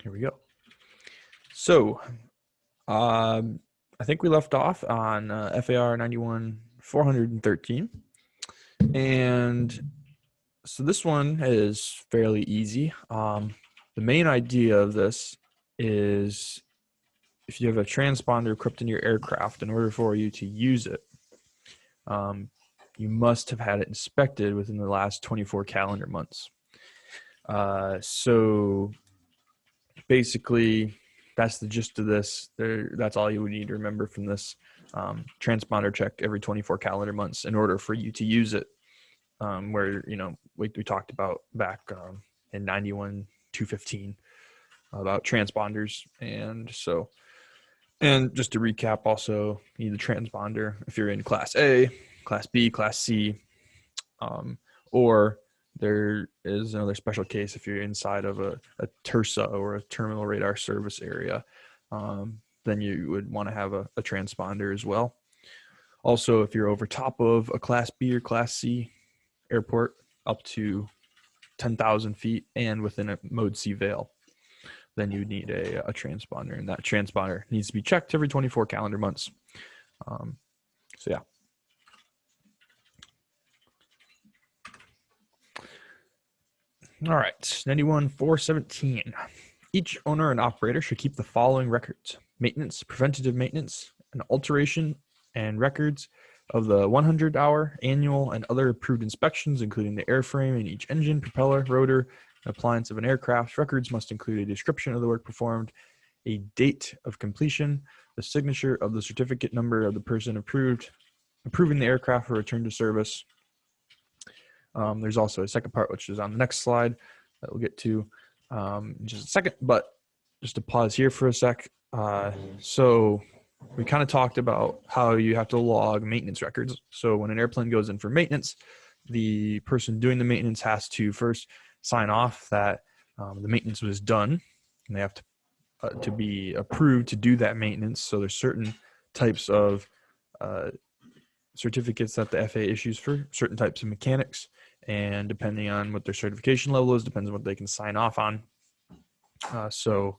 Here we go. So I think we left off on FAR 91-413. And so this one is fairly easy. The main idea of this is if you have a transponder equipped in your aircraft, in order for you to use it, you must have had it inspected within the last 24 calendar months. So basically, that's the gist of this. That's all you would need to remember from this transponder check every 24 calendar months in order for you to use it. Where, you know, we talked about back in 91-215 about transponders. And just to recap, also, you need the transponder if you're in Class A, Class B, Class C, or there is another special case if you're inside of a TERSA or a terminal radar service area. Then you would want to have a transponder as well. Also, if you're over top of a Class B or Class C airport up to 10,000 feet and within a Mode C veil, then you need a transponder, and that transponder needs to be checked every 24 calendar months. So yeah. All right, 91-417. Each owner and operator should keep the following records: maintenance, preventative maintenance, and alteration, and records of the 100-hour, annual, and other approved inspections, including the airframe and each engine, propeller, rotor, and appliance of an aircraft. Records must include a description of the work performed, a date of completion, the signature of the certificate number of the person approving the aircraft for return to service. There's also a second part, which is on the next slide that we'll get to in just a second, but just to pause here for a sec. So we kind of talked about how you have to log maintenance records. So when an airplane goes in for maintenance, the person doing the maintenance has to first sign off that the maintenance was done, and they have to be approved to do that maintenance. So there's certain types of certificates that the FAA issues for certain types of mechanics, and depending on what their certification level is, depends on what they can sign off on. So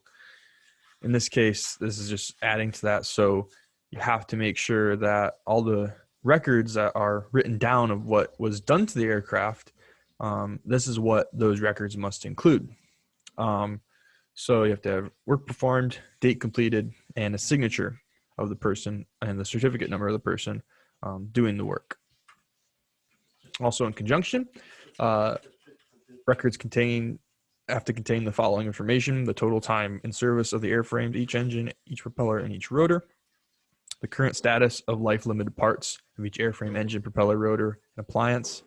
in this case, this is just adding to that. So you have to make sure that all the records that are written down of what was done to the aircraft, this is what those records must include. So you have to have work performed, date completed, and a signature of the person and the certificate number of the person doing the work. Also in conjunction, records have to contain the following information: the total time in service of the airframe, each engine, each propeller, and each rotor, the current status of life-limited parts of each airframe, engine, propeller, rotor, and appliance,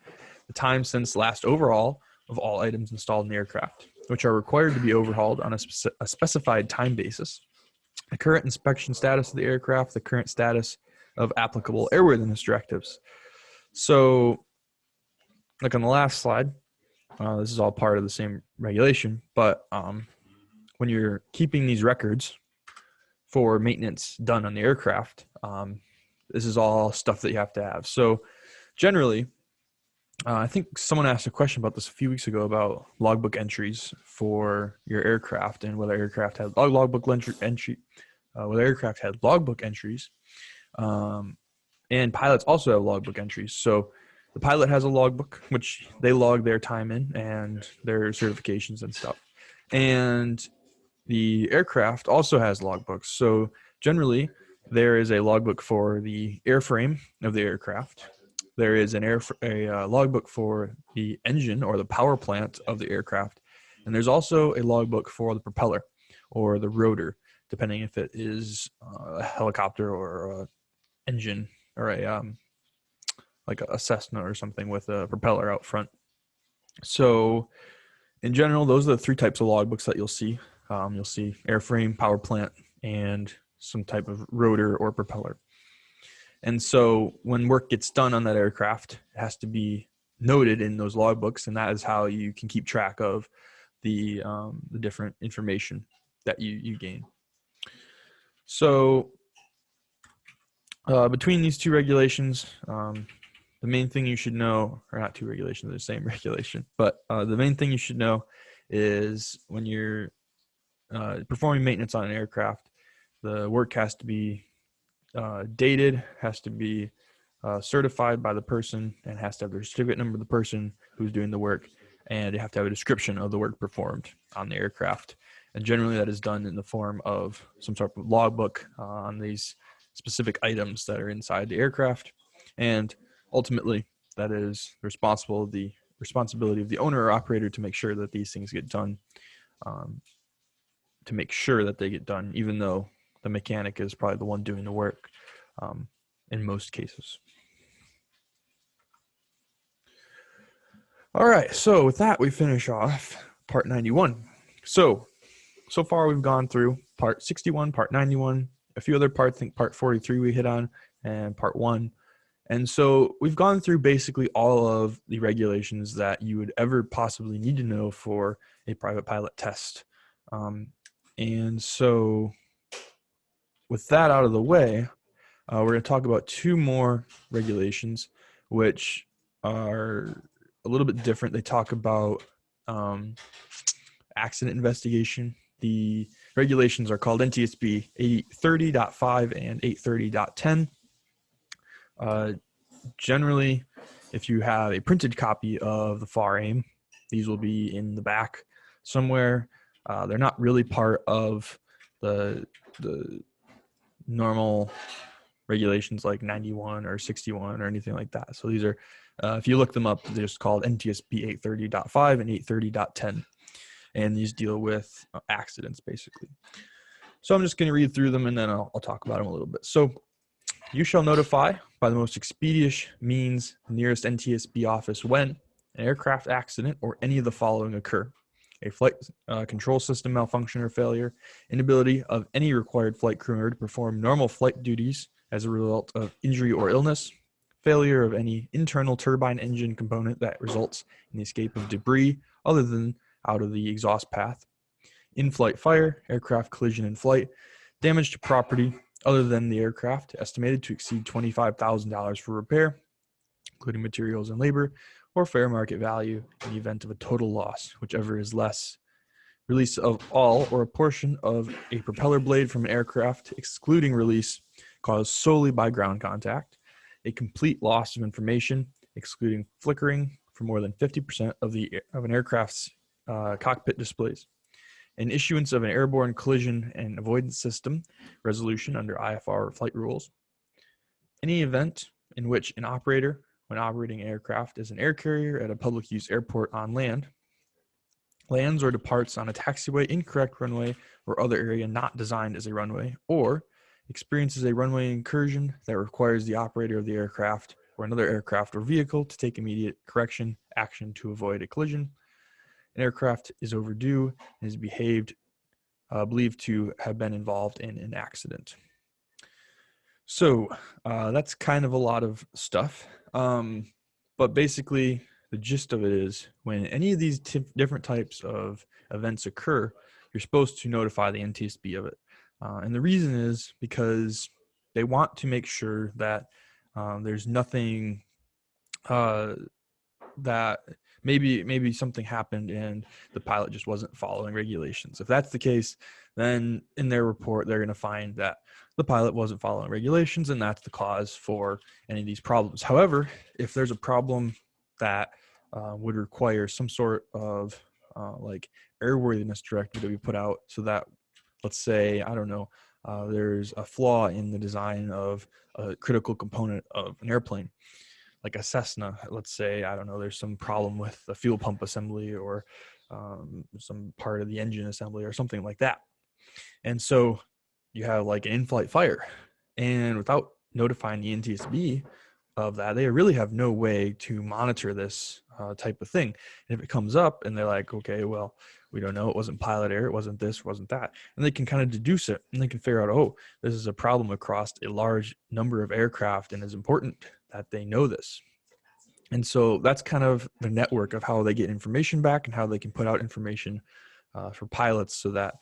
the time since last overhaul of all items installed in the aircraft, which are required to be overhauled on a specified time basis, the current inspection status of the aircraft, the current status of applicable airworthiness directives. So, like on the last slide, this is all part of the same regulation, but when you're keeping these records for maintenance done on the aircraft, this is all stuff that you have to have. So generally, I think someone asked a question about this a few weeks ago about logbook entries for your aircraft and whether aircraft had logbook entries. And pilots also have logbook entries. So the pilot has a logbook, which they log their time in and their certifications and stuff. And the aircraft also has logbooks. So generally, there is a logbook for the airframe of the aircraft. There is a logbook for the engine or the power plant of the aircraft. And there's also a logbook for the propeller or the rotor, depending if it is a helicopter or an engine or like a Cessna or something with a propeller out front. So in general, those are the three types of logbooks that you'll see. You'll see airframe, power plant, and some type of rotor or propeller. And so when work gets done on that aircraft, it has to be noted in those logbooks, and that is how you can keep track of the different information that you gain. So between these two regulations, the main thing you should know, or not two regulations, they're the same regulation, but the main thing you should know is when you're performing maintenance on an aircraft, the work has to be dated, has to be certified by the person, and has to have the certificate number of the person who's doing the work, and you have to have a description of the work performed on the aircraft. And generally that is done in the form of some sort of logbook on these specific items that are inside the aircraft. And ultimately, that is the responsibility of the owner or operator to make sure that these things get done, to make sure that they get done, even though the mechanic is probably the one doing the work in most cases. All right, so with that, we finish off part 91. So far we've gone through part 61, part 91, a few other parts. I think part 43 we hit on, and part 1. And so we've gone through basically all of the regulations that you would ever possibly need to know for a private pilot test. And so with that out of the way, we're going to talk about 2 more regulations, which are a little bit different. They talk about accident investigation. The regulations are called NTSB 830.5 and 830.10. Generally, if you have a printed copy of the FAR AIM, these will be in the back somewhere. They're not really part of the normal regulations like 91 or 61 or anything like that. So these are, if you look them up, they're just called NTSB 830.5 and 830.10. And these deal with accidents, basically. So I'm just going to read through them, and then I'll talk about them a little bit. So you shall notify by the most expeditious means nearest NTSB office when an aircraft accident or any of the following occur: a flight control system malfunction or failure, inability of any required flight crew member to perform normal flight duties as a result of injury or illness, failure of any internal turbine engine component that results in the escape of debris other than out of the exhaust path, in-flight fire, aircraft collision in flight, damage to property other than the aircraft estimated to exceed $25,000 for repair, including materials and labor, or fair market value in the event of a total loss, whichever is less, release of all or a portion of a propeller blade from an aircraft, excluding release caused solely by ground contact, a complete loss of information, excluding flickering for more than 50% of an aircraft's cockpit displays, an issuance of an airborne collision and avoidance system resolution under IFR flight rules, any event in which an operator, when operating an aircraft as an air carrier at a public use airport on land, lands or departs on a taxiway, incorrect runway, or other area not designed as a runway, or experiences a runway incursion that requires the operator of the aircraft or another aircraft or vehicle to take immediate correction action to avoid a collision. An aircraft is overdue and is believed to have been involved in an accident. So that's kind of a lot of stuff. But basically, the gist of it is when any of these different types of events occur, you're supposed to notify the NTSB of it. And the reason is because they want to make sure that there's nothing that maybe something happened and the pilot just wasn't following regulations. If that's the case, then in their report, they're going to find that the pilot wasn't following regulations, and that's the cause for any of these problems. However, if there's a problem that would require some sort of like airworthiness directive to be put out, so that, let's say, I don't know, there's a flaw in the design of a critical component of an airplane, like a Cessna, let's say, I don't know, there's some problem with the fuel pump assembly or some part of the engine assembly or something like that. And so you have like an in-flight fire, and without notifying the NTSB of that, they really have no way to monitor this type of thing. And if it comes up and they're like, okay, well, we don't know, it wasn't pilot error, it wasn't this, wasn't that, and they can kind of deduce it, and they can figure out, oh, this is a problem across a large number of aircraft, and it's important that they know this. And so that's kind of the network of how they get information back and how they can put out information for pilots so that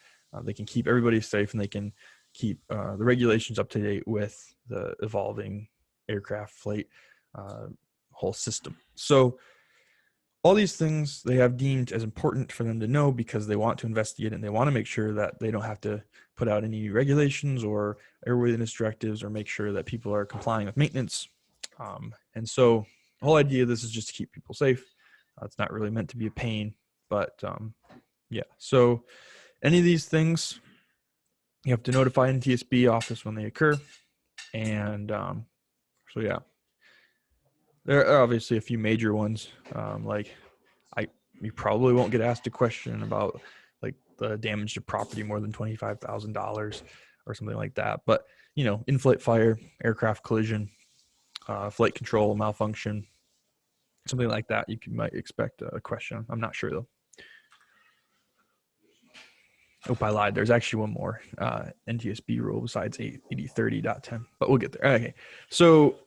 they can keep everybody safe, and they can keep the regulations up to date with the evolving aircraft flight whole system. So all these things they have deemed as important for them to know because they want to investigate it and they want to make sure that they don't have to put out any regulations or airworthiness directives or make sure that people are complying with maintenance. And so the whole idea of this is just to keep people safe. It's not really meant to be a pain, but yeah. So any of these things, you have to notify NTSB office when they occur. And so yeah, there are obviously a few major ones. You probably won't get asked a question about like the damage to property more than $25,000 or something like that. But in-flight fire, aircraft collision, flight control malfunction, something like that, might expect a question. I'm not sure though. Oh, I lied. There's actually one more NTSB rule besides 8030.10, but we'll get there. Okay, so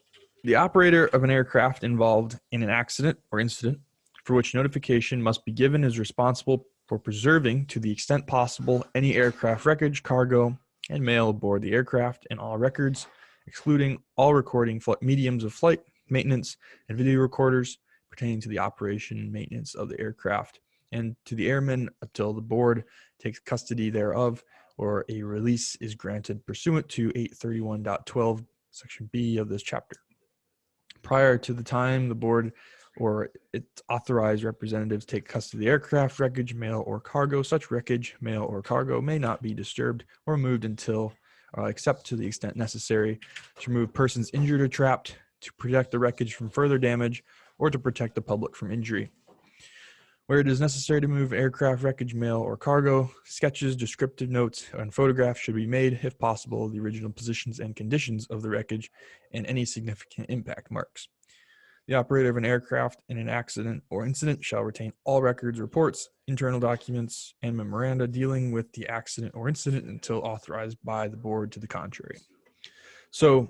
the operator of an aircraft involved in an accident or incident for which notification must be given is responsible for preserving, to the extent possible, any aircraft wreckage, cargo, and mail aboard the aircraft and all records, excluding all recording mediums of flight, maintenance, and video recorders pertaining to the operation and maintenance of the aircraft, and to the airmen until the board takes custody thereof or a release is granted pursuant to 831.12, section B of this chapter. Prior to the time the board or its authorized representatives take custody of the aircraft, wreckage, mail, or cargo, such wreckage, mail, or cargo may not be disturbed or moved until, except to the extent necessary, to remove persons injured or trapped, to protect the wreckage from further damage, or to protect the public from injury. Where it is necessary to move aircraft, wreckage, mail, or cargo, sketches, descriptive notes, and photographs should be made, if possible, of the original positions and conditions of the wreckage and any significant impact marks. The operator of an aircraft in an accident or incident shall retain all records, reports, internal documents, and memoranda dealing with the accident or incident until authorized by the board to the contrary. So,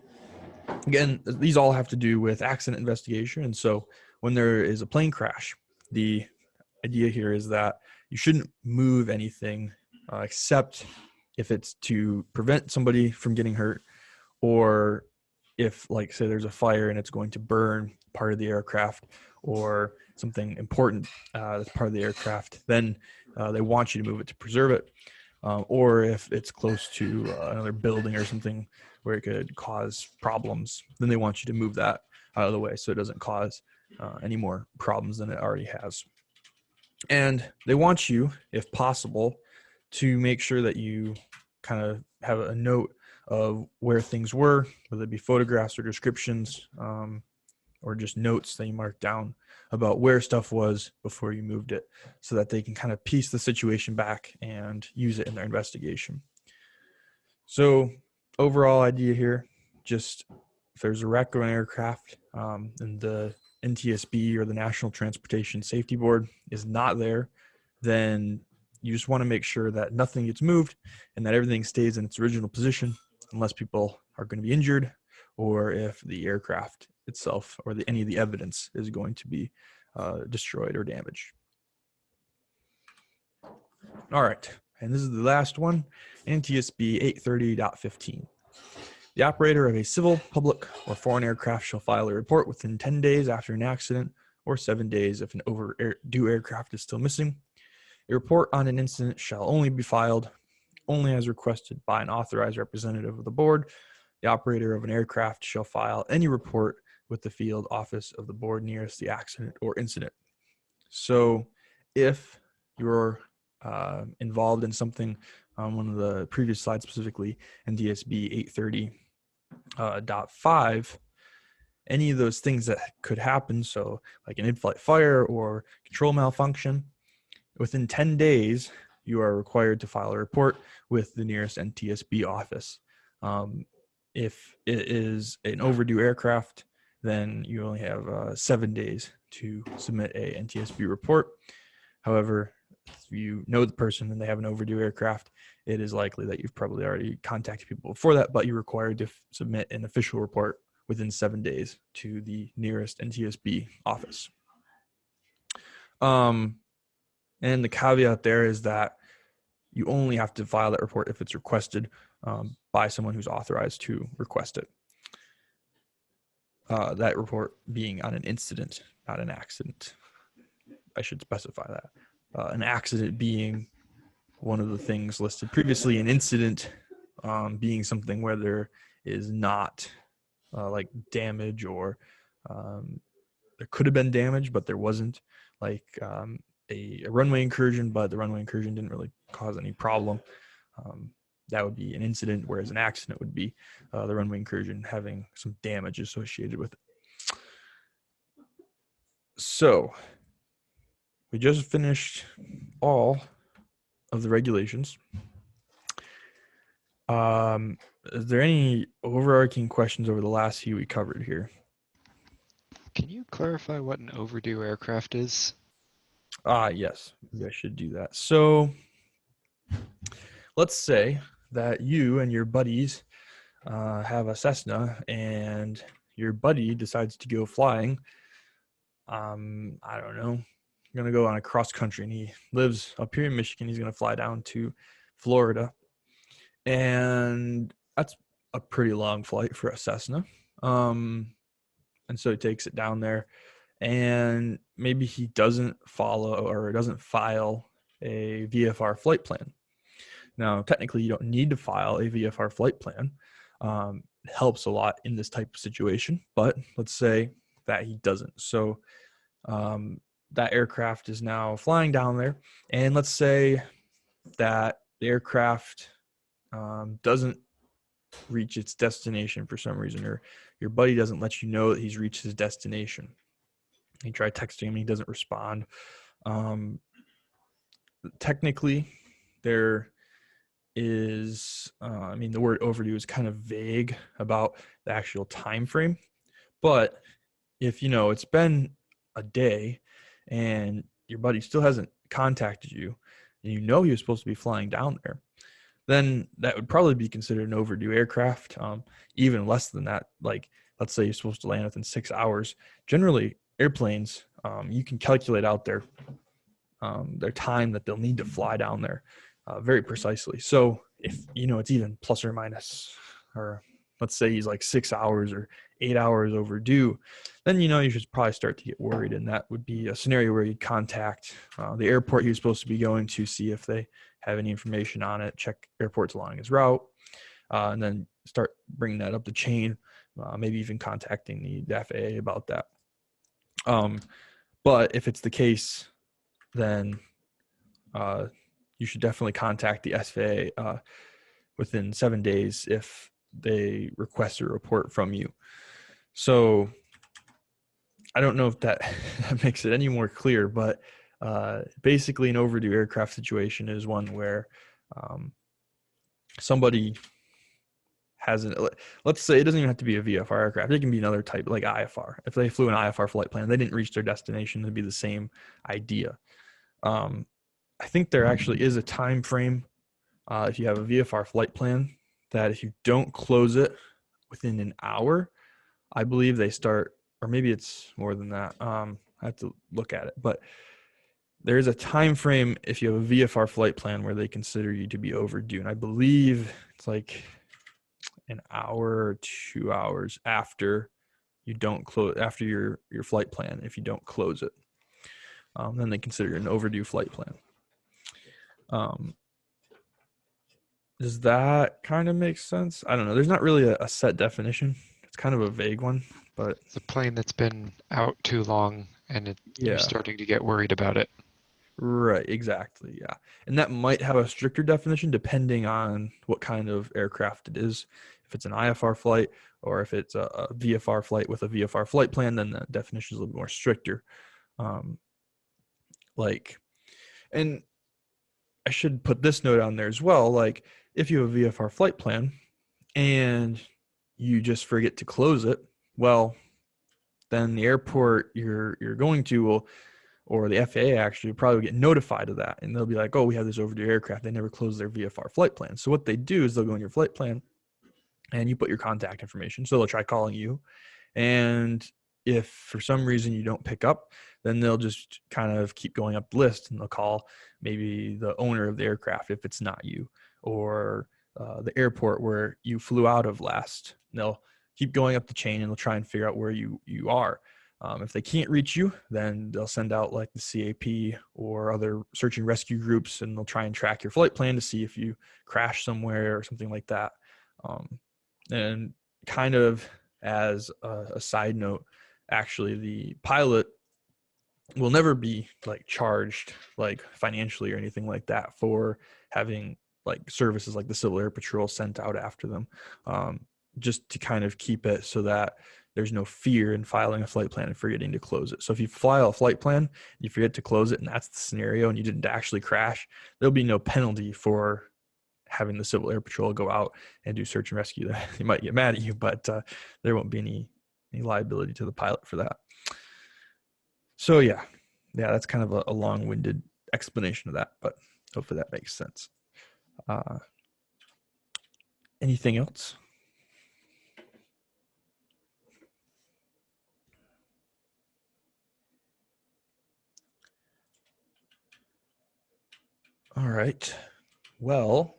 again, these all have to do with accident investigation. And so when there is a plane crash, the idea here is that you shouldn't move anything except if it's to prevent somebody from getting hurt, or if, like, say there's a fire and it's going to burn part of the aircraft or something important that's part of the aircraft, then they want you to move it to preserve it. Or if it's close to another building or something where it could cause problems, then they want you to move that out of the way so it doesn't cause any more problems than it already has. And they want you, if possible, to make sure that you kind of have a note of where things were, whether it be photographs or descriptions, or just notes that you mark down about where stuff was before you moved it, so that they can kind of piece the situation back and use it in their investigation. So overall idea here, just if there's a wreck of an aircraft and the NTSB or the National Transportation Safety Board is not there, then you just want to make sure that nothing gets moved and that everything stays in its original position unless people are going to be injured, or if the aircraft itself or any of the evidence is going to be destroyed or damaged. All right, and this is the last one, NTSB 830.15. The operator of a civil, public, or foreign aircraft shall file a report within 10 days after an accident, or 7 days if an overdue aircraft is still missing. A report on an incident shall only be filed only as requested by an authorized representative of the board. The operator of an aircraft shall file any report with the field office of the board nearest the accident or incident. So if you're involved in something on one of the previous slides, specifically NTSB 830.5, any of those things that could happen, so like an in-flight fire or control malfunction, within 10 days, you are required to file a report with the nearest NTSB office. If it is an overdue aircraft, then you only have 7 days to submit a NTSB report. However, if you know the person and they have an overdue aircraft, it is likely that you've probably already contacted people before that, but you're required to submit an official report within 7 days to the nearest NTSB office. And the caveat there is that you only have to file that report if it's requested by someone who's authorized to request it. That report being on an incident, not an accident. I should specify that. An accident being one of the things listed previously, an incident being something where there is not like damage, or there could have been damage, but there wasn't, like a runway incursion, but the runway incursion didn't really cause any problem. That would be an incident, whereas an accident would be the runway incursion having some damage associated with it. So we just finished all of the regulations. Is there any overarching questions over the last few we covered here? Can you clarify what an overdue aircraft is? Yes, maybe I should do that. So let's say that you and your buddies have a Cessna, and your buddy decides to go flying. I don't know, going to go on a cross country, and he lives up here in Michigan. He's going to fly down to Florida, and that's a pretty long flight for a Cessna. And so he takes it down there, and maybe he doesn't follow or doesn't file a VFR flight plan. Now, technically, you don't need to file a VFR flight plan. It helps a lot in this type of situation, but let's say that he doesn't. So that aircraft is now flying down there, and let's say that the aircraft doesn't reach its destination for some reason, or your buddy doesn't let you know that he's reached his destination. You try texting him and he doesn't respond. Technically, there is, the word overdue is kind of vague about the actual time frame, but if it's been a day and your buddy still hasn't contacted you, and he was supposed to be flying down there, then that would probably be considered an overdue aircraft. Even less than that, like let's say you're supposed to land within 6 hours. Generally, airplanes, you can calculate out their time that they'll need to fly down there very precisely. So if it's even plus or minus, or let's say he's like 6 hours or 8 hours overdue, then you should probably start to get worried, and that would be a scenario where you'd contact the airport he was supposed to be going to, see if they have any information on it, check airports along his route, and then start bringing that up the chain, maybe even contacting the FAA about that. But if it's the case, then you should definitely contact the FAA within 7 days if they request a report from you. So I don't know if that makes it any more clear, but basically an overdue aircraft situation is one where somebody hasn't, let's say it doesn't even have to be a VFR aircraft. It can be another type, like IFR. If they flew an IFR flight plan, they didn't reach their destination, it'd be the same idea. I think there actually is a time frame if you have a VFR flight plan, that if you don't close it within an hour, I believe they start, or maybe it's more than that. I have to look at it, but there is a time frame if you have a VFR flight plan where they consider you to be overdue, and I believe it's like an hour or 2 hours after you don't close, after your flight plan. If you don't close it, then they consider it an overdue flight plan. Does that kind of make sense? I don't know. There's not really a set definition. It's kind of a vague one, but It's a plane that's been out too long, and you're starting to get worried about it. Right, exactly, yeah. And that might have a stricter definition depending on what kind of aircraft it is. If it's an IFR flight, or if it's a VFR flight with a VFR flight plan, then the definition is a little more stricter. And I should put this note on there as well. Like, if you have a VFR flight plan and you just forget to close it, well, then the airport you're going to will, or the FAA actually, will probably get notified of that, and they'll be like, oh, we have this overdue aircraft. They never closed their VFR flight plan. So what they do is they'll go in your flight plan and you put your contact information. So they'll try calling you, and if for some reason you don't pick up, then they'll just kind of keep going up the list, and they'll call maybe the owner of the aircraft if it's not you, or the airport where you flew out of last. And they'll keep going up the chain, and they'll try and figure out where you are. If they can't reach you, then they'll send out like the CAP or other search and rescue groups, and they'll try and track your flight plan to see if you crash somewhere or something like that. And kind of as a side note, actually, the pilot will never be like charged like financially or anything like that for having like services like the Civil Air Patrol sent out after them, just to kind of keep it so that there's no fear in filing a flight plan and forgetting to close it. So if you file a flight plan, you forget to close it, and that's the scenario, and you didn't actually crash, there'll be no penalty for having the Civil Air Patrol go out and do search and rescue. They might get mad at you, but there won't be any liability to the pilot for that. So yeah, that's kind of a long-winded explanation of that, but hopefully that makes sense. Anything else? All right. Well,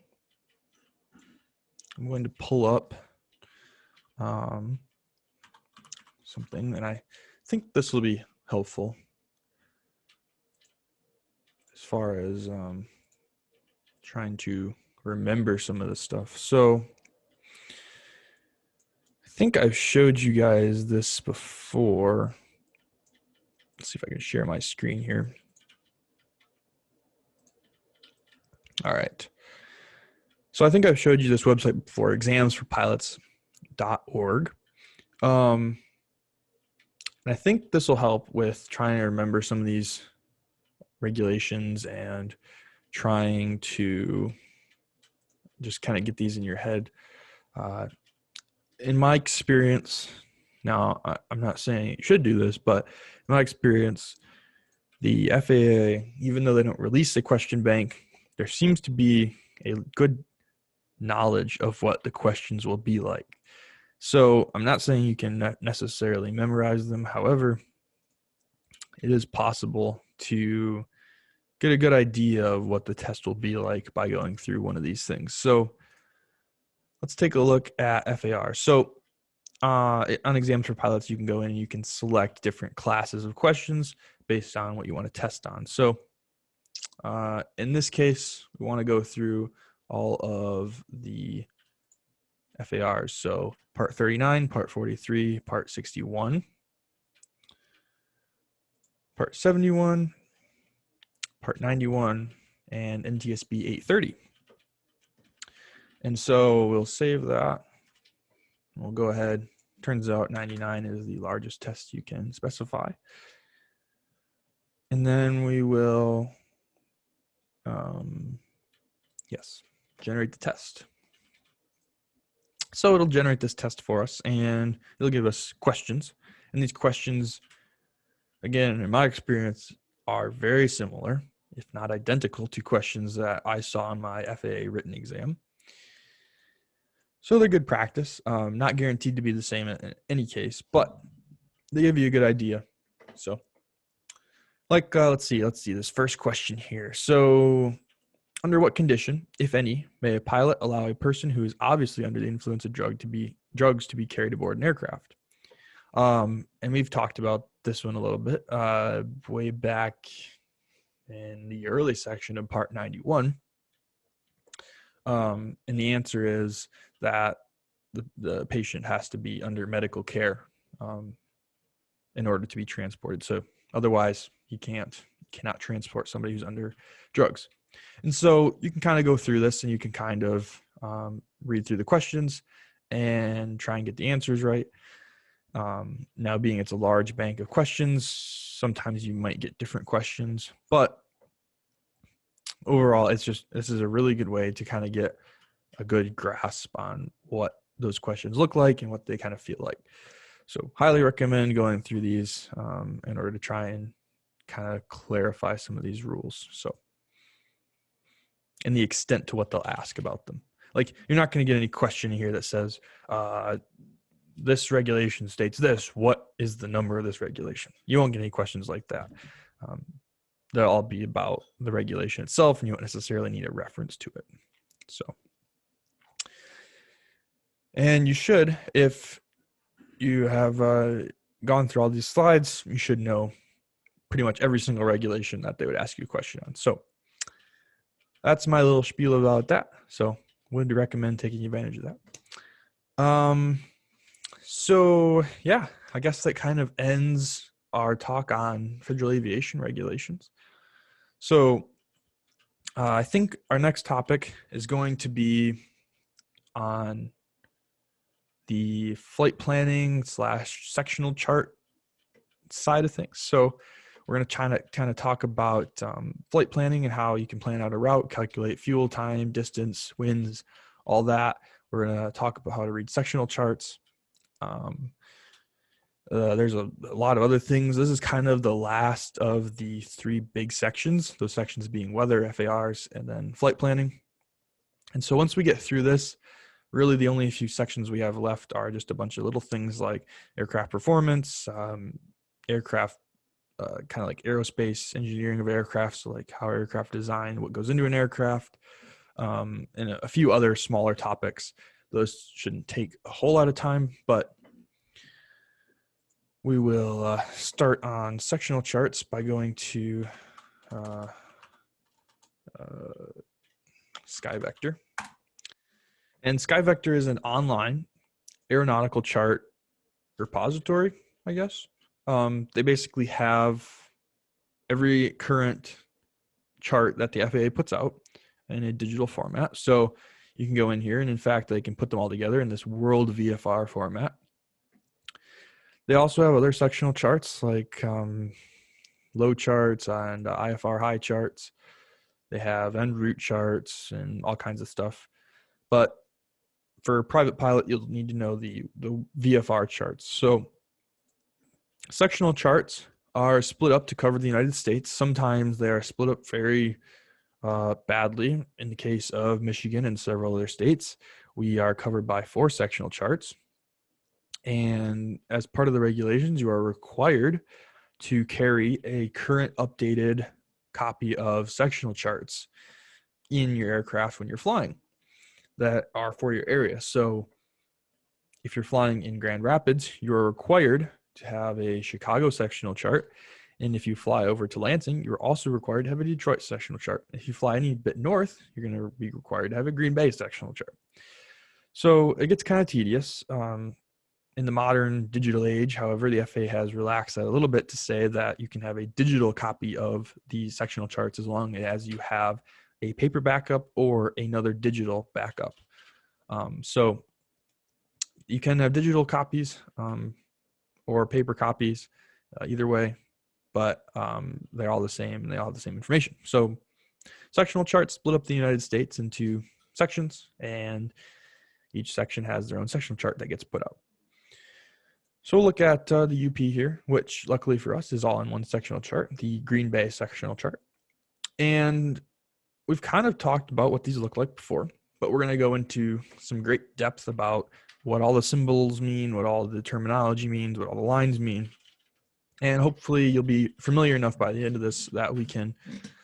I'm going to pull up something, and I think this will be helpful as far as trying to remember some of this stuff. So I think I've showed you guys this before. Let's see if I can share my screen here. All right. So I think I've showed you this website before, examsforpilots.org. And I think this will help with trying to remember some of these regulations and trying to just kind of get these in your head. In my experience, now I'm not saying you should do this, but in my experience, the FAA, even though they don't release a question bank, there seems to be a good knowledge of what the questions will be like. So I'm not saying you can necessarily memorize them. However, it is possible to get a good idea of what the test will be like by going through one of these things. So let's take a look at FAR. So on Exams for Pilots, you can go in and you can select different classes of questions based on what you want to test on. So in this case, we want to go through all of the FARs. So Part 39, Part 43, Part 61, Part 71, Part 91, and NTSB 830. And so we'll save that. We'll go ahead. Turns out 99 is the largest test you can specify. And then we will, generate the test. So it'll generate this test for us, and it'll give us questions. And these questions, again, in my experience, are very similar, if not identical, to questions that I saw in my FAA written exam. So they're good practice. Not guaranteed to be the same in any case, but they give you a good idea. So, like, let's see this first question here. So, under what condition, if any, may a pilot allow a person who is obviously under the influence of drugs to be carried aboard an aircraft? And we've talked about this one a little bit way back in the early section of Part 91. And the answer is that the patient has to be under medical care in order to be transported. So otherwise, you cannot transport somebody who's under drugs. And so you can kind of go through this, and you can kind of read through the questions and try and get the answers right. Now, being it's a large bank of questions, sometimes you might get different questions, but overall, this is a really good way to kind of get a good grasp on what those questions look like and what they kind of feel like. So highly recommend going through these in order to try and kind of clarify some of these rules. So, and the extent to what they'll ask about them. Like, you're not going to get any question here that says, this regulation states this. What is the number of this regulation? You won't get any questions like that. They'll all be about the regulation itself, and you won't necessarily need a reference to it. So, and you should, if you have gone through all these slides, you should know pretty much every single regulation that they would ask you a question on. So that's my little spiel about that. So would recommend taking advantage of that. So yeah, I guess that kind of ends our talk on federal aviation regulations. So I think our next topic is going to be on the flight planning / sectional chart side of things. So we're going to kind of talk about flight planning and how you can plan out a route, calculate fuel time, distance, winds, all that. We're going to talk about how to read sectional charts. There's a lot of other things. This is kind of the last of the 3 big sections, those sections being weather, FARs, and then flight planning. And so once we get through this, really the only few sections we have left are just a bunch of little things like aircraft performance, aircraft, kind of like aerospace engineering of aircraft, so like how aircraft design, what goes into an aircraft, and a few other smaller topics. Those shouldn't take a whole lot of time, but we will start on sectional charts by going to SkyVector. And SkyVector is an online aeronautical chart repository, I guess. They basically have every current chart that the FAA puts out in a digital format. So you can go in here, and in fact, they can put them all together in this world VFR format. They also have other sectional charts like low charts and IFR high charts. They have en route charts and all kinds of stuff. But for a private pilot, you'll need to know the VFR charts. So sectional charts are split up to cover the United States. Sometimes they are split up very badly. In the case of Michigan and several other states, we are covered by 4 sectional charts. And as part of the regulations, you are required to carry a current updated copy of sectional charts in your aircraft when you're flying that are for your area. So if you're flying in Grand Rapids, you're required to have a Chicago sectional chart. And if you fly over to Lansing, you're also required to have a Detroit sectional chart. If you fly any bit north, you're going to be required to have a Green Bay sectional chart. So it gets kind of tedious. In the modern digital age, however, the FAA has relaxed that a little bit to say that you can have a digital copy of the sectional charts as long as you have a paper backup or another digital backup. So you can have digital copies or paper copies, either way, but they're all the same and they all have the same information. So sectional charts split up the United States into sections, and each section has their own sectional chart that gets put out. So we'll look at the UP here, which luckily for us is all in one sectional chart, the Green Bay sectional chart. And we've kind of talked about what these look like before, but we're going to go into some great depth about what all the symbols mean, what all the terminology means, what all the lines mean. And hopefully you'll be familiar enough by the end of this that we can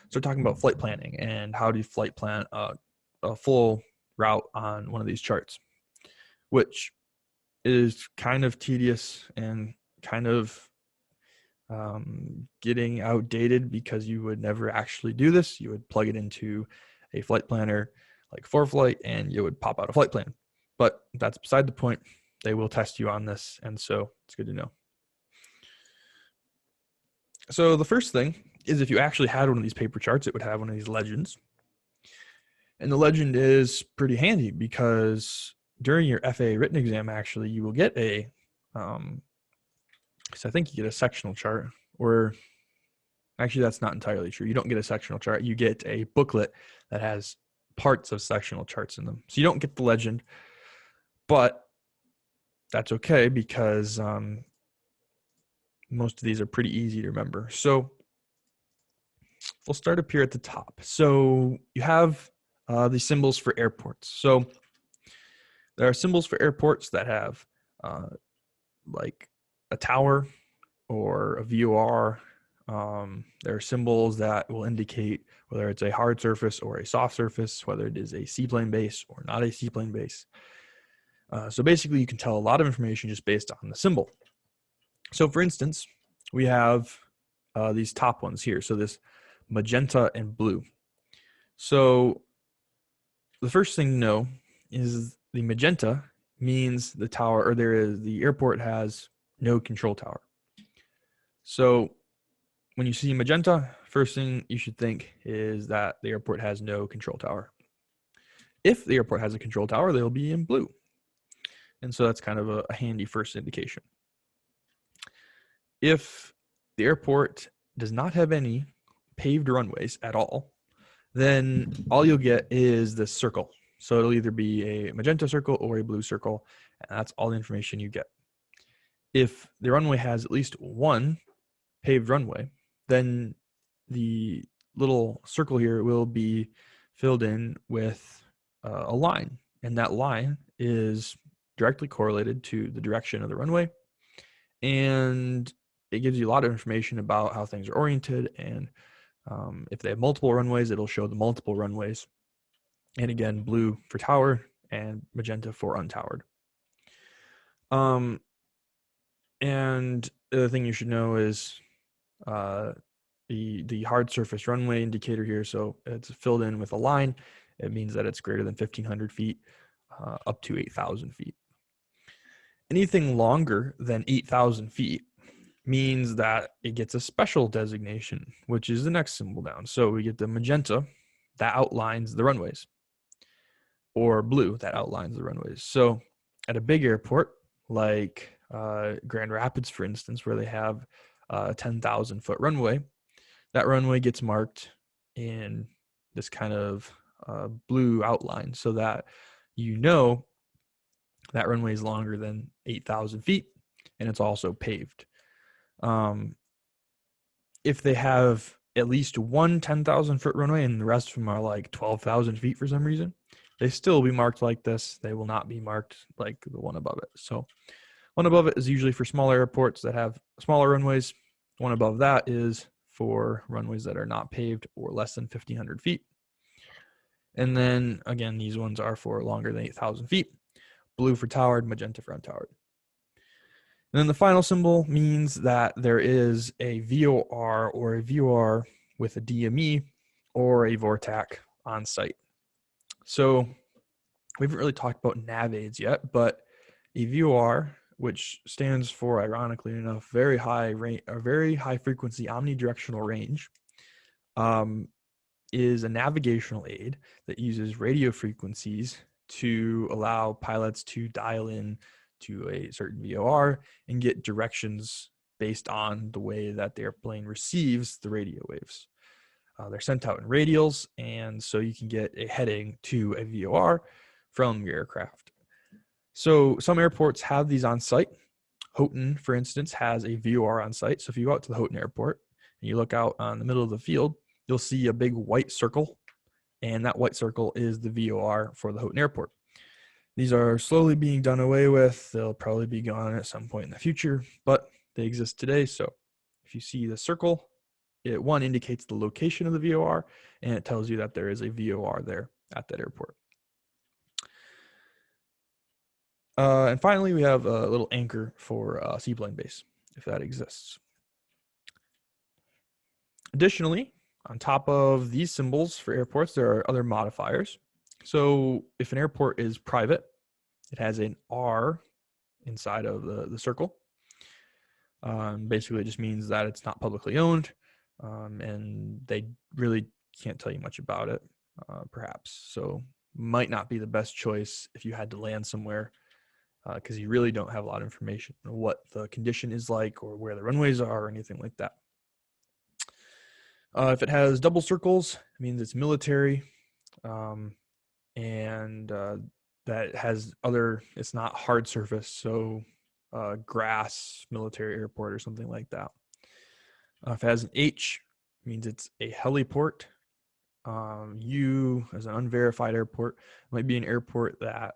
start talking about flight planning and how to flight plan a full route on one of these charts, which is kind of tedious and kind of getting outdated because you would never actually do this. You would plug it into a flight planner like ForeFlight and you would pop out a flight plan. But that's beside the point. They will test you on this, and so it's good to know. So the first thing is if you actually had one of these paper charts, it would have one of these legends. And the legend is pretty handy because during your FAA written exam, actually, you will get a, because I think you get a sectional chart, or actually that's not entirely true. You don't get a sectional chart. You get a booklet that has parts of sectional charts in them. So you don't get the legend, but that's okay because most of these are pretty easy to remember. So we'll start up here at the top. So you have the symbols for airports. So there are symbols for airports that have like a tower or a VOR. There are symbols that will indicate whether it's a hard surface or a soft surface, whether it is a seaplane base or not a seaplane base. So basically you can tell a lot of information just based on the symbol. So for instance, we have these top ones here. So this magenta and blue. So the first thing to know is the magenta means the tower, or the airport has no control tower. So when you see magenta, first thing you should think is that the airport has no control tower. If the airport has a control tower, they'll be in blue. And so that's kind of a handy first indication. If the airport does not have any paved runways at all, then all you'll get is this circle. So it'll either be a magenta circle or a blue circle, and that's all the information you get. If the runway has at least one paved runway, then the little circle here will be filled in with a line, and that line is directly correlated to the direction of the runway, and it gives you a lot of information about how things are oriented, and if they have multiple runways, it'll show the multiple runways. And again, blue for tower and magenta for untowered. And the other thing you should know is the hard surface runway indicator here. So it's filled in with a line. It means that it's greater than 1,500 feet up to 8,000 feet. Anything longer than 8,000 feet means that it gets a special designation, which is the next symbol down. So we get the magenta that outlines the runways, or blue that outlines the runways. So at a big airport like Grand Rapids, for instance, where they have a 10,000 foot runway, that runway gets marked in this kind of blue outline so that you know that runway is longer than 8,000 feet and it's also paved. If they have at least one 10,000 foot runway and the rest of them are like 12,000 feet for some reason, they still will be marked like this. They will not be marked like the one above it. So one above it is usually for smaller airports that have smaller runways. One above that is for runways that are not paved or less than 1,500 feet. And then again, these ones are for longer than 8,000 feet. Blue for towered, magenta for untowered. And then the final symbol means that there is a VOR or a VOR with a DME or a VORTAC on site. So we haven't really talked about nav aids yet, but a VOR, which stands for, ironically enough, very high frequency omnidirectional range, is a navigational aid that uses radio frequencies to allow pilots to dial in to a certain VOR and get directions based on the way that the airplane receives the radio waves. They're sent out in radials, and so you can get a heading to a VOR from your aircraft. So some airports have these on site. Houghton, for instance, has a VOR on site. So if you go out to the Houghton Airport and you look out on the middle of the field, you'll see a big white circle, and that white circle is the VOR for the Houghton Airport. These are slowly being done away with. They'll probably be gone at some point in the future, but they exist today. So if you see the circle, it one indicates the location of the VOR, and it tells you that there is a VOR there at that airport. And finally, we have a little anchor for seaplane base, if that exists. Additionally, on top of these symbols for airports, there are other modifiers. So if an airport is private, it has an R inside of the circle. Basically, it just means that it's not publicly owned, and they really can't tell you much about it, perhaps. So might not be the best choice if you had to land somewhere, because you really don't have a lot of information on what the condition is like or where the runways are or anything like that. If it has double circles, it means it's military, and that has it's not hard surface, so grass, military airport or something like that. If it has an H, it means it's a heliport. U, as an unverified airport, might be an airport that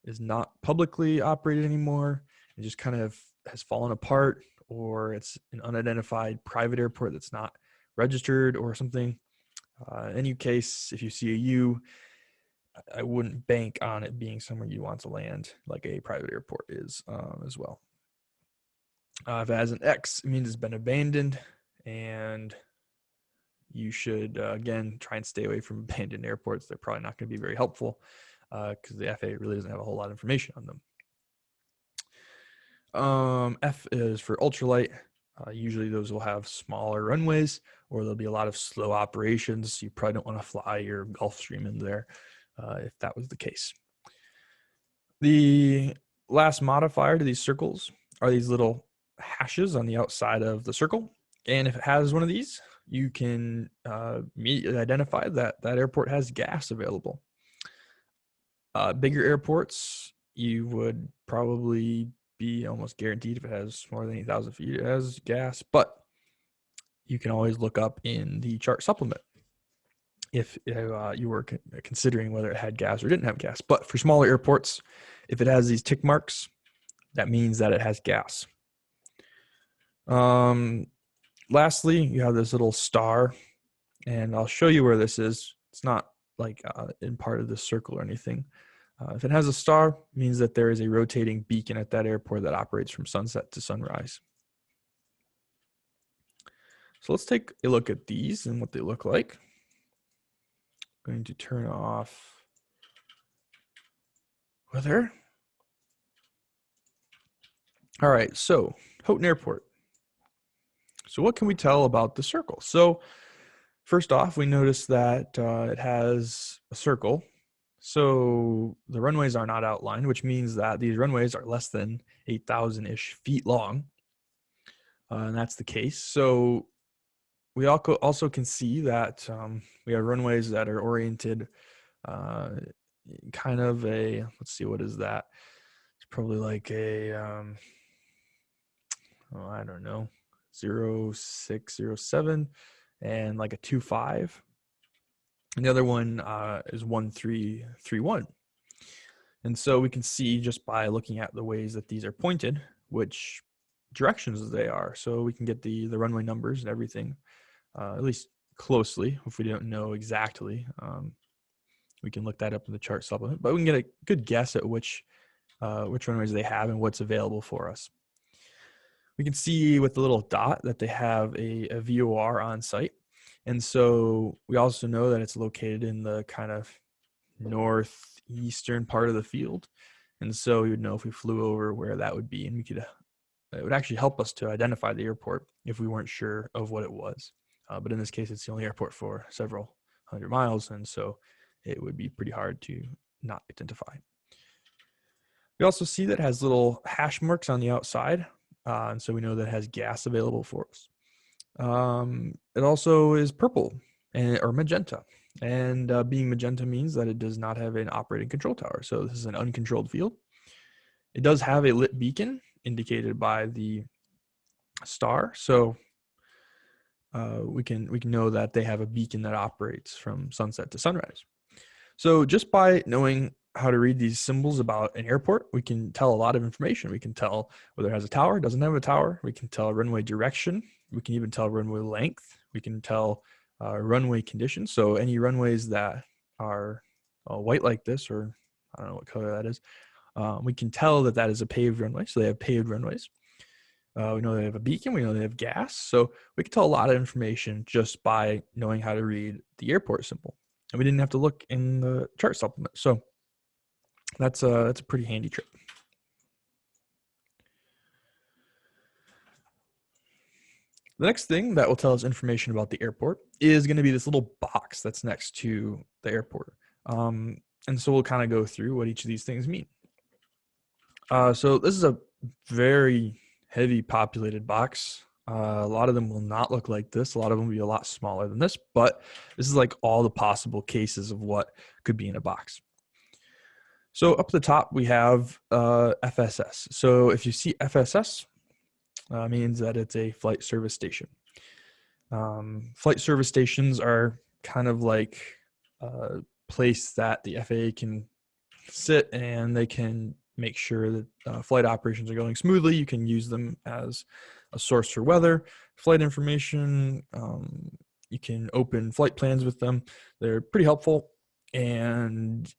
is not publicly operated anymore. It just kind of has fallen apart, or it's an unidentified private airport that's not registered or something. In any case, if you see a U, I wouldn't bank on it being somewhere you want to land, like a private airport is as well. If it has an X, it means it's been abandoned, and you should, again, try and stay away from abandoned airports. They're probably not going to be very helpful because the FAA really doesn't have a whole lot of information on them. F is for ultralight. Usually those will have smaller runways, or there'll be a lot of slow operations. You probably don't want to fly your Gulfstream in there if that was the case. The last modifier to these circles are these little hashes on the outside of the circle. And if it has one of these, you can immediately identify that that airport has gas available. Bigger airports, you would probably be almost guaranteed if it has more than 8,000 feet, it has gas, but you can always look up in the chart supplement if you were considering whether it had gas or didn't have gas. But for smaller airports, if it has these tick marks, that means that it has gas. Lastly, you have this little star, and I'll show you where this is. It's not like in part of this circle or anything. If it has a star, it means that there is a rotating beacon at that airport that operates from sunset to sunrise. So let's take a look at these and what they look like. I'm going to turn off weather. All right, so Houghton Airport. So what can we tell about the circle? So first off, we notice that it has a circle. So the runways are not outlined, which means that these runways are less than 8,000-ish feet long. And that's the case. So we also can see that we have runways that are oriented kind of a, let's see, what is that? It's probably like a, I don't know, 0607 and like a 25. And the other one is 1331. And so we can see just by looking at the ways that these are pointed, which directions they are. So we can get the runway numbers and everything, at least closely. If we don't know exactly, we can look that up in the chart supplement. But we can get a good guess at which runways they have and what's available for us. We can see with the little dot that they have a VOR on site. And so we also know that it's located in the kind of northeastern part of the field. And so we would know if we flew over where that would be, and we could, it would actually help us to identify the airport if we weren't sure of what it was. But in this case, it's the only airport for several hundred miles, and so it would be pretty hard to not identify. We also see that it has little hash marks on the outside, and so we know that it has gas available for us. It also is purple or magenta, and being magenta means that it does not have an operating control tower. So this is an uncontrolled field. It does have a lit beacon indicated by the star. So we can know that they have a beacon that operates from sunset to sunrise. So just by knowing how to read these symbols about an airport, we can tell a lot of information. We can tell whether it has a tower, doesn't have a tower. We can tell runway direction. We can even tell runway length. We can tell runway conditions. So any runways that are white like this, or I don't know what color that is, we can tell that that is a paved runway. So they have paved runways. We know they have a beacon. We know they have gas. So we can tell a lot of information just by knowing how to read the airport symbol. And we didn't have to look in the chart supplement. So that's a pretty handy trick. The next thing that will tell us information about the airport is going to be this little box that's next to the airport. And so we'll kind of go through what each of these things mean. So this is a very heavy populated box. A lot of them will not look like this. A lot of them will be a lot smaller than this, but this is like all the possible cases of what could be in a box. So up at the top, we have FSS. So if you see FSS, means that it's a flight service station. Flight service stations are kind of like a place that the FAA can sit and they can make sure that flight operations are going smoothly. You can use them as a source for weather, flight information. You can open flight plans with them. They're pretty helpful. And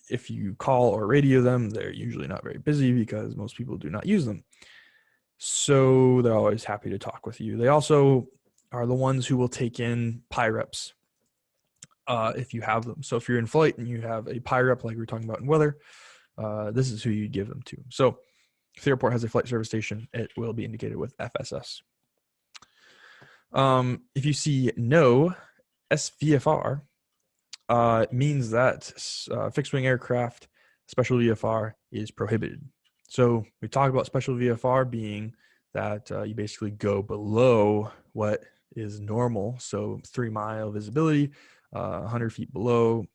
if you call or radio them, they're usually not very busy because most people do not use them. So they're always happy to talk with you. They also are the ones who will take in PIREPs if you have them. So if you're in flight and you have a PIREP, like we were talking about in weather, this is who you give them to. So if the airport has a flight service station, it will be indicated with FSS. If you see no SVFR, it means that fixed wing aircraft special VFR is prohibited. So we talked about special VFR being that you basically go below what is normal. So 3 mile visibility, 100 feet below,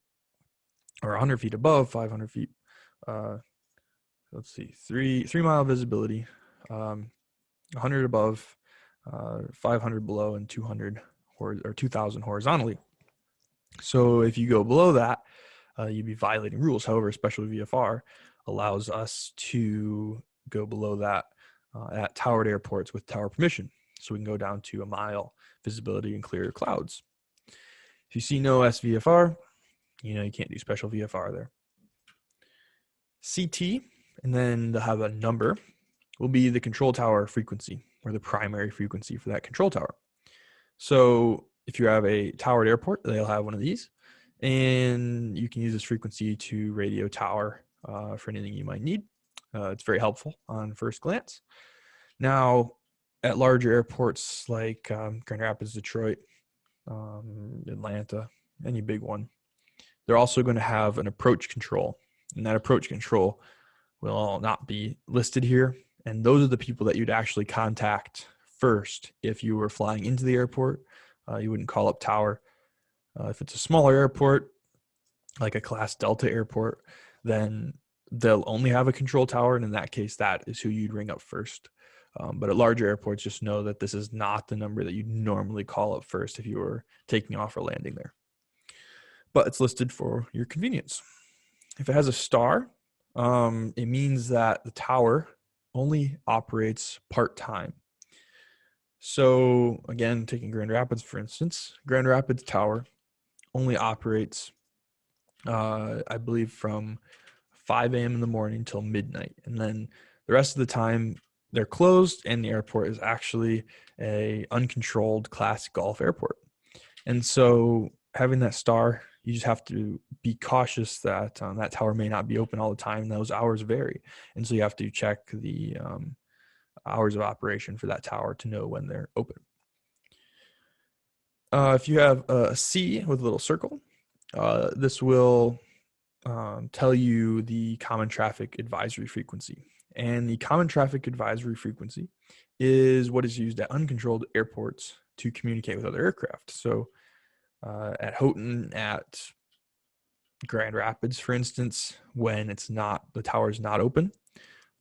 or 100 feet above, 500 feet. Let's see, 3 mile visibility, 100 above, 500 below, and 200 or 2,000 horizontally. So if you go below that, you'd be violating rules. However, special VFR allows us to go below that at towered airports with tower permission. So we can go down to 1 mile visibility and clear clouds. If you see no SVFR, you know you can't do special VFR there. CT, and then they'll have a number, will be the control tower frequency, or the primary frequency for that control tower. So if you have a towered airport, they'll have one of these, and you can use this frequency to radio tower for anything you might need. It's very helpful on first glance. Now, at larger airports like Grand Rapids, Detroit, Atlanta, any big one, they're also going to have an approach control, and that approach control will not be listed here. And those are the people that you'd actually contact first if you were flying into the airport. You wouldn't call up tower. If it's a smaller airport, like a Class Delta airport, then they'll only have a control tower, and in that case, that is who you'd ring up first. But at larger airports, just know that this is not the number that you'd normally call up first if you were taking off or landing there. But it's listed for your convenience. If it has a star, it means that the tower only operates part-time. So again, taking Grand Rapids, for instance, Grand Rapids Tower only operates, I believe, from 5 a.m. in the morning till midnight. And then the rest of the time they're closed, and the airport is actually a uncontrolled class golf airport. And so having that star, you just have to be cautious that that tower may not be open all the time. Those hours vary. And so you have to check the hours of operation for that tower to know when they're open. If you have a C with a little circle, this will tell you the common traffic advisory frequency. And the common traffic advisory frequency is what is used at uncontrolled airports to communicate with other aircraft. So at Houghton, at Grand Rapids, for instance, when the tower is not open,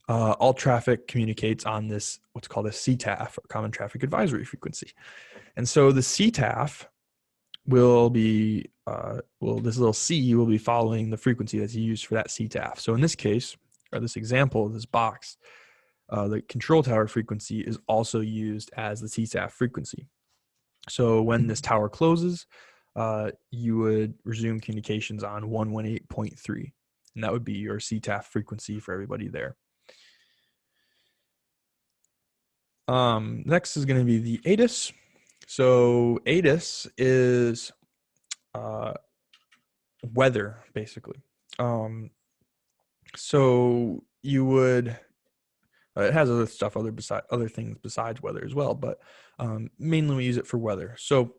all traffic communicates on this, what's called a CTAF, or common traffic advisory frequency. And so the CTAF will be, this little C will be following the frequency that's used for that CTAF. So in this case, or this example, this box, the control tower frequency is also used as the CTAF frequency. So when this tower closes, you would resume communications on 118.3, and that would be your CTAF frequency for everybody there. Next is going to be the ATIS. So ATIS is weather, basically. So you would, it has other stuff, other things besides weather as well, but mainly we use it for weather. So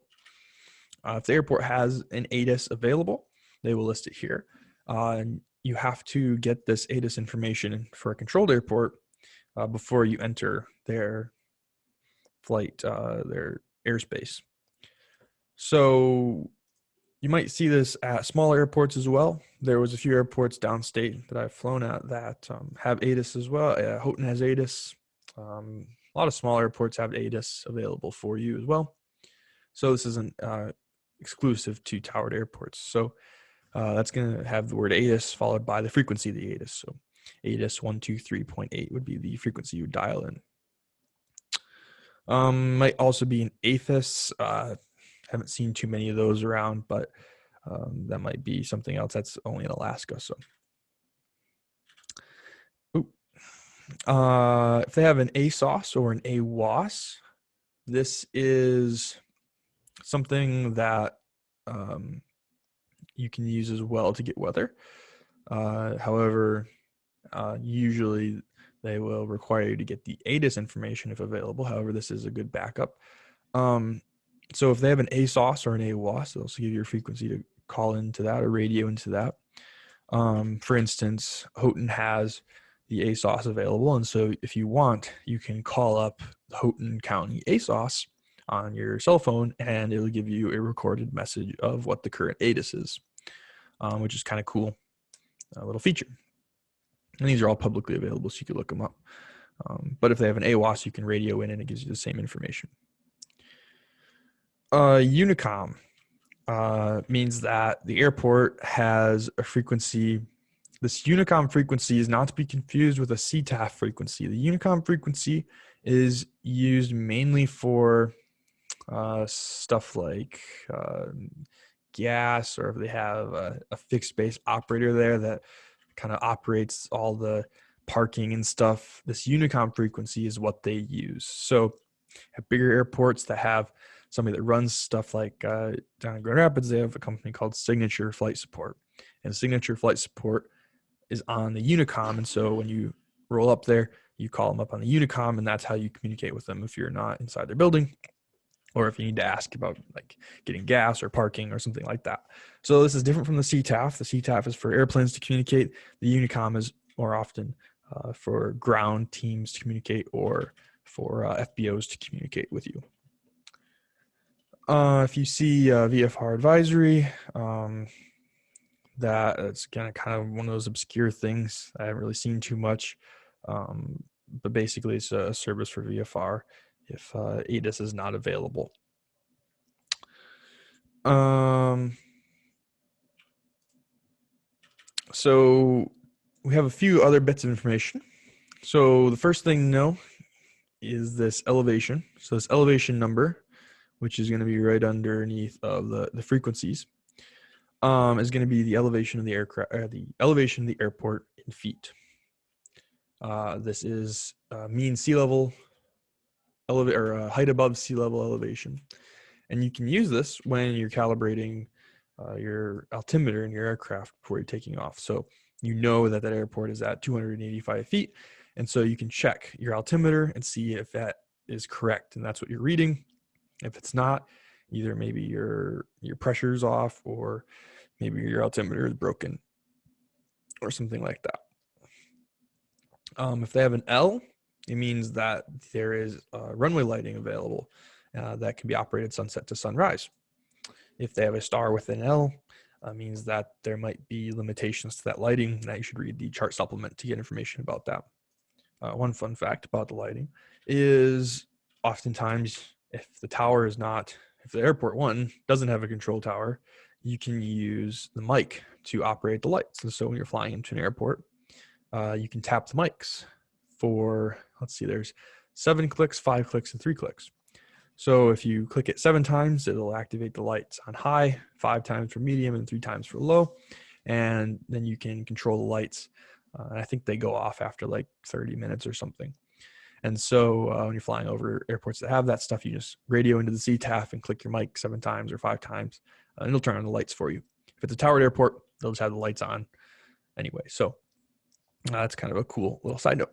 if the airport has an ATIS available, they will list it here. You have to get this ATIS information for a controlled airport before you enter their flight, their airspace. So you might see this at smaller airports as well. There was a few airports downstate that I've flown at that have ATIS as well. Houghton has ATIS. A lot of small airports have ATIS available for you as well. So this isn't exclusive to towered airports. So that's going to have the word ATIS followed by the frequency of the ATIS. So ATIS 123.8 would be the frequency you would dial in. Might also be an ATHIS. Haven't seen too many of those around, but that might be something else that's only in Alaska. So, If they have an ASOS or an AWOS, this is something that you can use as well to get weather. However, usually they will require you to get the ATIS information if available. However, this is a good backup. So if they have an ASOS or an AWOS, they'll also give you a frequency to call into that or radio into that. For instance, Houghton has the ASOS available, and so if you want, you can call up Houghton County ASOS on your cell phone, and it'll give you a recorded message of what the current ATIS is, which is kind of cool, a little feature. And these are all publicly available, so you can look them up. But if they have an AWOS, you can radio in, and it gives you the same information. Unicom means that the airport has a frequency. This Unicom frequency is not to be confused with a CTAF frequency. The Unicom frequency is used mainly for stuff like gas, or if they have a fixed base operator there that kind of operates all the parking and stuff. This Unicom frequency is what they use. So at bigger airports that have somebody that runs stuff like down in Grand Rapids, they have a company called Signature Flight Support. And Signature Flight Support is on the Unicom. And so when you roll up there, you call them up on the Unicom, and that's how you communicate with them if you're not inside their building, or if you need to ask about like getting gas or parking or something like that. So this is different from the CTAF. The CTAF is for airplanes to communicate. The Unicom is more often for ground teams to communicate, or for FBOs to communicate with you. If you see VFR advisory, that it's kind of one of those obscure things I haven't really seen too much. But basically, it's a service for VFR if ATIS is not available. So we have a few other bits of information. So the first thing to know is this elevation. So this elevation number, which is going to be right underneath of the frequencies, is going to be the elevation of the aircraft, the elevation of the airport in feet. This is mean sea level or height above sea level elevation, and you can use this when you're calibrating your altimeter in your aircraft before you're taking off. So you know that that airport is at 285 feet, and so you can check your altimeter and see if that is correct, and that's what you're reading. If it's not, either maybe your pressure's off, or maybe your altimeter is broken, or something like that. If they have an L, it means that there is runway lighting available that can be operated sunset to sunrise. If they have a star with an L, means that there might be limitations to that lighting, and that you should read the chart supplement to get information about that. One fun fact about the lighting is oftentimes if the airport one doesn't have a control tower, you can use the mic to operate the lights. And so when you're flying into an airport, you can tap the mics for, let's see, there's 7 clicks, 5 clicks, and 3 clicks. So if you click it 7 times, it'll activate the lights on high, 5 times for medium, and 3 times for low. And then you can control the lights. And I think they go off after like 30 minutes or something. And so when you're flying over airports that have that stuff, you just radio into the CTAF and click your mic 7 times or 5 times, and it'll turn on the lights for you. If it's a towered airport, they'll just have the lights on anyway. So that's kind of a cool little side note.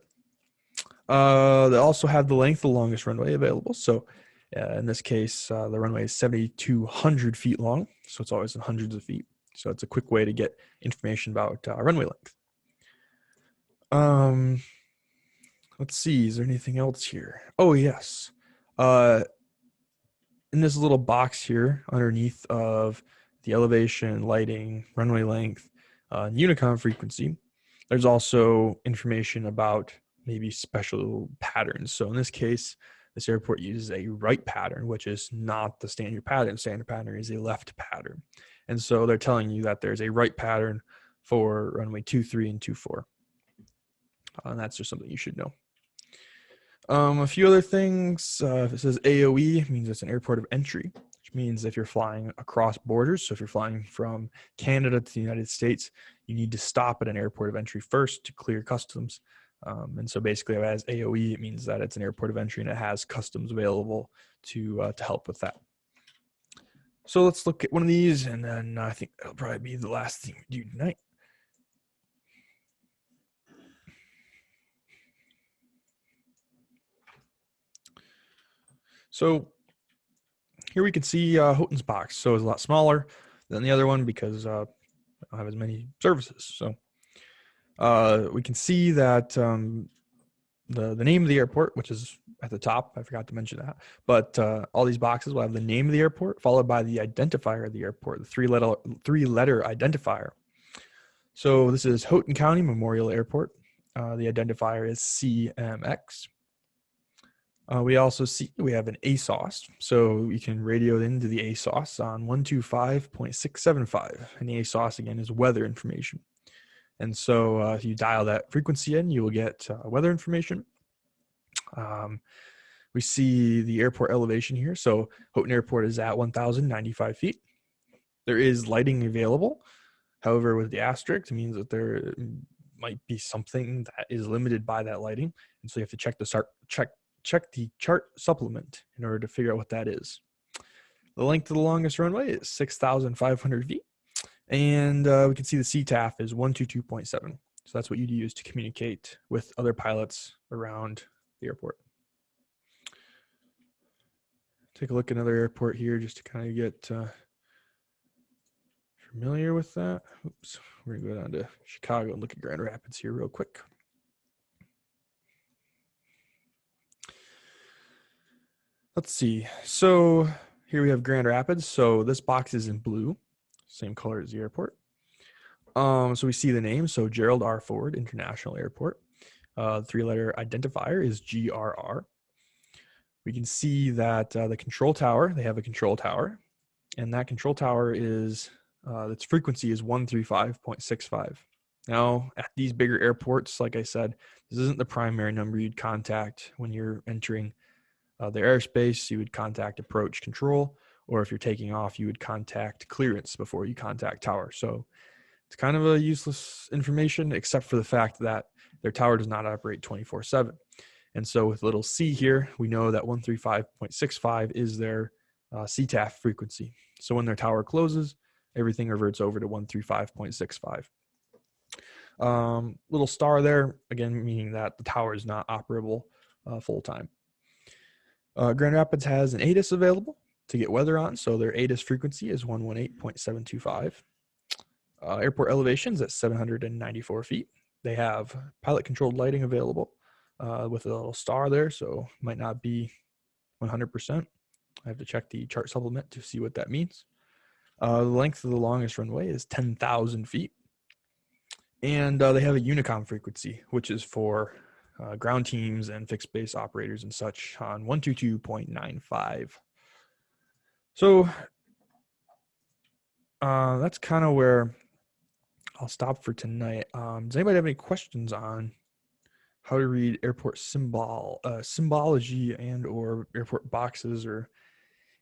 They also have the length, the longest runway available. So in this case, the runway is 7,200 feet long. So it's always in hundreds of feet. So it's a quick way to get information about runway length. Let's see, is there anything else here? Oh, yes. In this little box here underneath of the elevation, lighting, runway length, Unicom frequency, there's also information about maybe special patterns. So in this case, this airport uses a right pattern, which is not the standard pattern. Standard pattern is a left pattern. And so they're telling you that there's a right pattern for runway 23 and 24. And that's just something you should know. A few other things. If it says AOE, it means it's an airport of entry, which means if you're flying across borders, so if you're flying from Canada to the United States, you need to stop at an airport of entry first to clear customs And so basically, as AOE, it means that it's an airport of entry and it has customs available to help with that. So let's look at one of these, and then I think that'll probably be the last thing we do tonight. So here we can see Houghton's box. So it's a lot smaller than the other one because I don't have as many services. So we can see that the name of the airport, which is at the top, I forgot to mention that, but all these boxes will have the name of the airport followed by the identifier of the airport, the three-letter identifier. So this is Houghton County Memorial Airport. The identifier is CMX. We also see we have an ASOS, so you can radio into the ASOS on 125.675, and the ASOS again is weather information. And so if you dial that frequency in, you will get weather information. We see the airport elevation here. So Houghton Airport is at 1,095 feet. There is lighting available. However, with the asterisk, it means that there might be something that is limited by that lighting. And so you have to check the chart supplement in order to figure out what that is. The length of the longest runway is 6,500 feet. And we can see the CTAF is 122.7. So that's what you'd use to communicate with other pilots around the airport. Take a look at another airport here just to kind of get familiar with that. Oops, we're gonna go down to Chicago and look at Grand Rapids here real quick. Let's see. So here we have Grand Rapids. So this box is in blue, same color as the airport. So we see the name. So Gerald R. Ford International Airport. The three-letter identifier is GRR. We can see that the control tower, they have a control tower, and that control tower is, its frequency is 135.65. Now, at these bigger airports, like I said, this isn't the primary number you'd contact when you're entering their airspace. You would contact approach control, or if you're taking off, you would contact clearance before you contact tower. So it's kind of a useless information, except for the fact that their tower does not operate 24/7. And so with little c here, we know that 135.65 is their CTAF frequency. So when their tower closes, everything reverts over to 135.65. Little star there, again, meaning that the tower is not operable full time. Grand Rapids has an ATIS available to get weather on. So their ATIS frequency is 118.725. Airport elevations at 794 feet. They have pilot controlled lighting available with a little star there, so might not be 100%. I have to check the chart supplement to see what that means. The length of the longest runway is 10,000 feet. And they have a Unicom frequency, which is for ground teams and fixed base operators and such on 122.95. So that's kind of where I'll stop for tonight. Does anybody have any questions on how to read airport symbology and or airport boxes or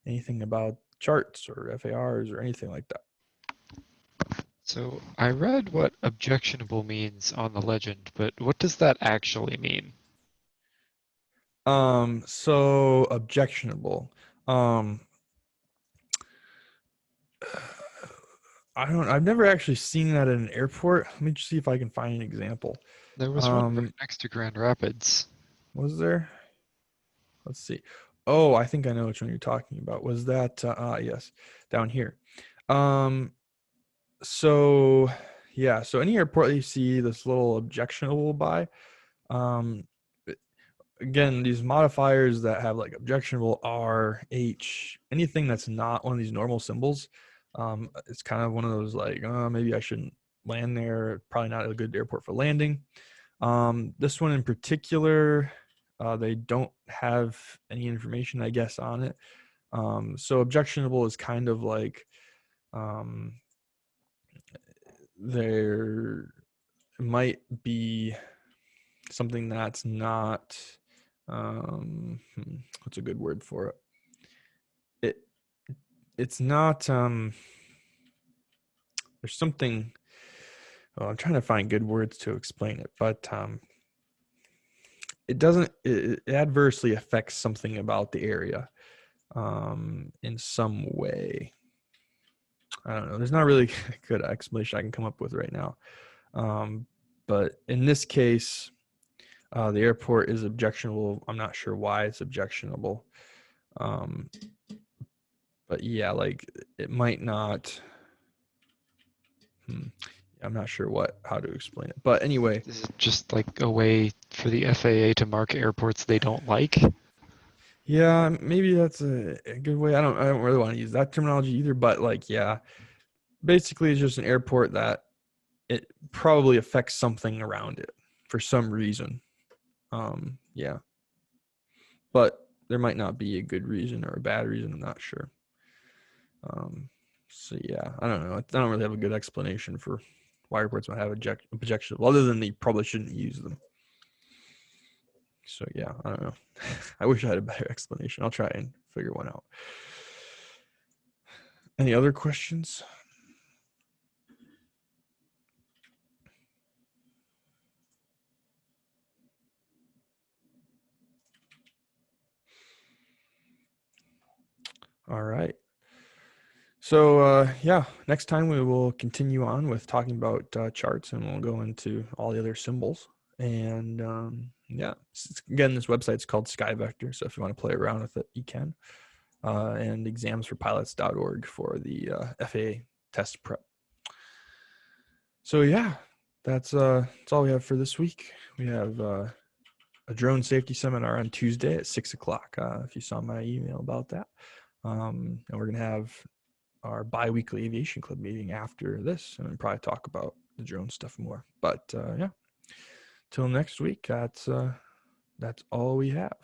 anything about charts or FARs or anything like that? So I read what objectionable means on the legend, but what does that actually mean? So objectionable. I've never actually seen that at an airport. Let me just see if I can find an example. There was one right next to Grand Rapids. Was there? Let's see. Oh, I think I know which one you're talking about. Was that, yes, down here. So yeah, so any airport that you see this little objectionable by, again, these modifiers that have like objectionable R, H, anything that's not one of these normal symbols, it's kind of one of those like, maybe I shouldn't land there. Probably not a good airport for landing. This one in particular, they don't have any information, I guess, on it. So objectionable is kind of like there might be something that's not, what's a good word for it? It's not, there's something, well, I'm trying to find good words to explain it, but it doesn't, it adversely affects something about the area in some way. I don't know. There's not really a good explanation I can come up with right now. But in this case, the airport is objectionable. I'm not sure why it's objectionable. Um, but yeah, like it might not. I'm not sure how to explain it. But anyway, Is it just like a way for the FAA to mark airports they don't like? yeah, maybe that's a good way. I don't really want to use that terminology either. But like, yeah, basically, it's just an airport that it probably affects something around it for some reason. Yeah, but there might not be a good reason or a bad reason. I'm not sure. So yeah, I don't know. I don't really have a good explanation for why airports might have objections, other than they probably shouldn't use them. So yeah, I don't know. I wish I had a better explanation. I'll try and figure one out. Any other questions? All right. So yeah, next time we will continue on with talking about charts, and we'll go into all the other symbols. And yeah, again, this website's called SkyVector. So if you want to play around with it, you can. And examsforpilots.org for the FAA test prep. So yeah, that's all we have for this week. We have a drone safety seminar on Tuesday at 6:00. If you saw my email about that, and we're gonna have our bi-weekly aviation club meeting after this, and we'll probably talk about the drone stuff more. But yeah, till next week, that's all we have.